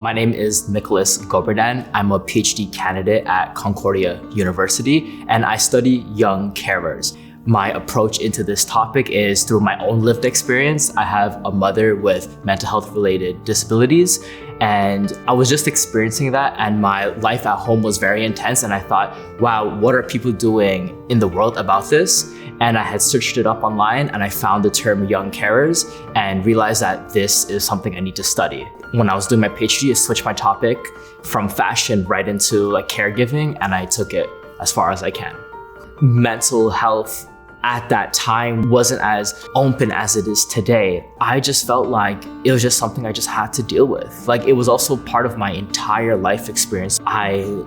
My name is Nicholas Goberdhan. I'm a PhD candidate at Concordia University, and I study young carers. My approach into this topic is through my own lived experience. I have a mother with mental health related disabilities, and I was just experiencing that, and my life at home was very intense, and I thought, wow, what are people doing in the world about this? And I had searched it up online and I found the term young carers and realized that this is something I need to study. When I was doing my PhD, I switched my topic from fashion right into caregiving, and I took it as far as I can. Mental health at that time wasn't as open as it is today. I just felt like it was just something I just had to deal with. It was also part of my entire life experience. I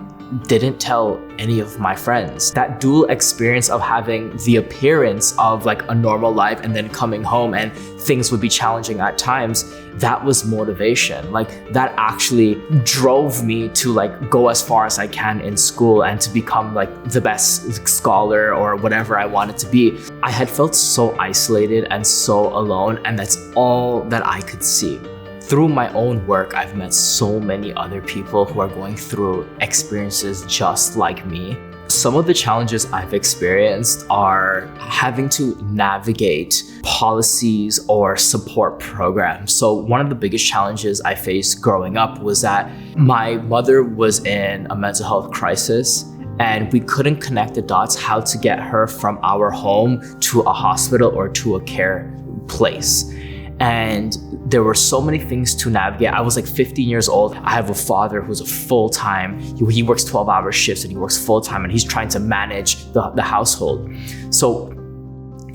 didn't tell any of my friends. That dual experience of having the appearance of a normal life and then coming home and things would be challenging at times, that was motivation. That actually drove me to go as far as I can in school and to become the best scholar or whatever I wanted to be. I had felt so isolated and so alone, and that's all that I could see. Through my own work, I've met so many other people who are going through experiences just like me. Some of the challenges I've experienced are having to navigate policies or support programs. So one of the biggest challenges I faced growing up was that my mother was in a mental health crisis, and we couldn't connect the dots how to get her from our home to a hospital or to a care place. And there were so many things to navigate. I was 15 years old. I have a father who's a full-time, he works 12-hour shifts and he works full-time, and he's trying to manage the household. So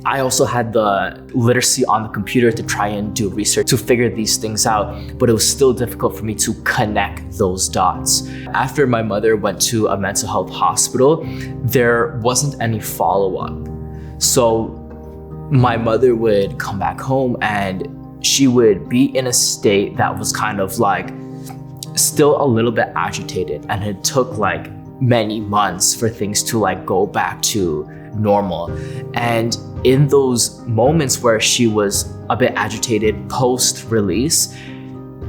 I also had the literacy on the computer to try and do research to figure these things out, but it was still difficult for me to connect those dots. After my mother went to a mental health hospital, there wasn't any follow-up. So my mother would come back home and she would be in a state that was kind of still a little bit agitated, and it took many months for things to go back to normal. And in those moments where she was a bit agitated post-release,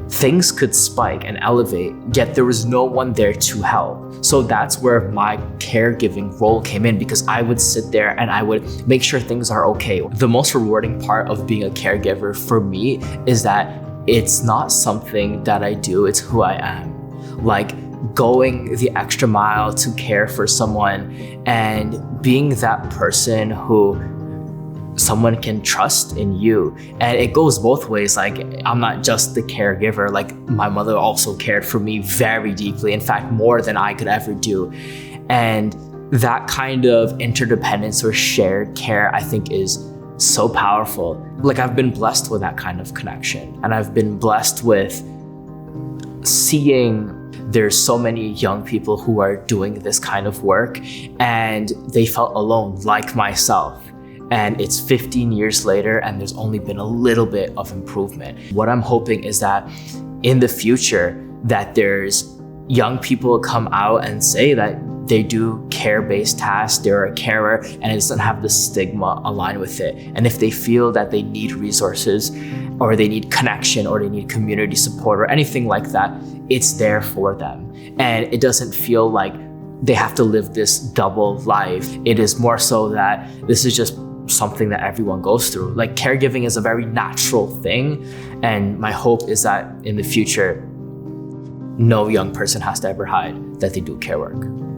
things could spike and elevate, yet there was no one there to help. So that's where my caregiving role came in, because I would sit there and I would make sure things are okay. The most rewarding part of being a caregiver for me is that it's not something that I do, it's who I am. Going the extra mile to care for someone and being that person who someone can trust in you. And it goes both ways. I'm not just the caregiver. My mother also cared for me very deeply, in fact, more than I could ever do. And that kind of interdependence or shared care, I think, is so powerful. I've been blessed with that kind of connection, and I've been blessed with seeing there's so many young people who are doing this kind of work and they felt alone, like myself. And it's 15 years later and there's only been a little bit of improvement. What I'm hoping is that in the future that there's young people come out and say that they do care-based tasks, they're a carer, and it doesn't have the stigma aligned with it. And if they feel that they need resources or they need connection or they need community support or anything like that, it's there for them. And it doesn't feel like they have to live this double life. It is more so that this is just something that everyone goes through. Caregiving is a very natural thing, and my hope is that in the future, no young person has to ever hide that they do care work.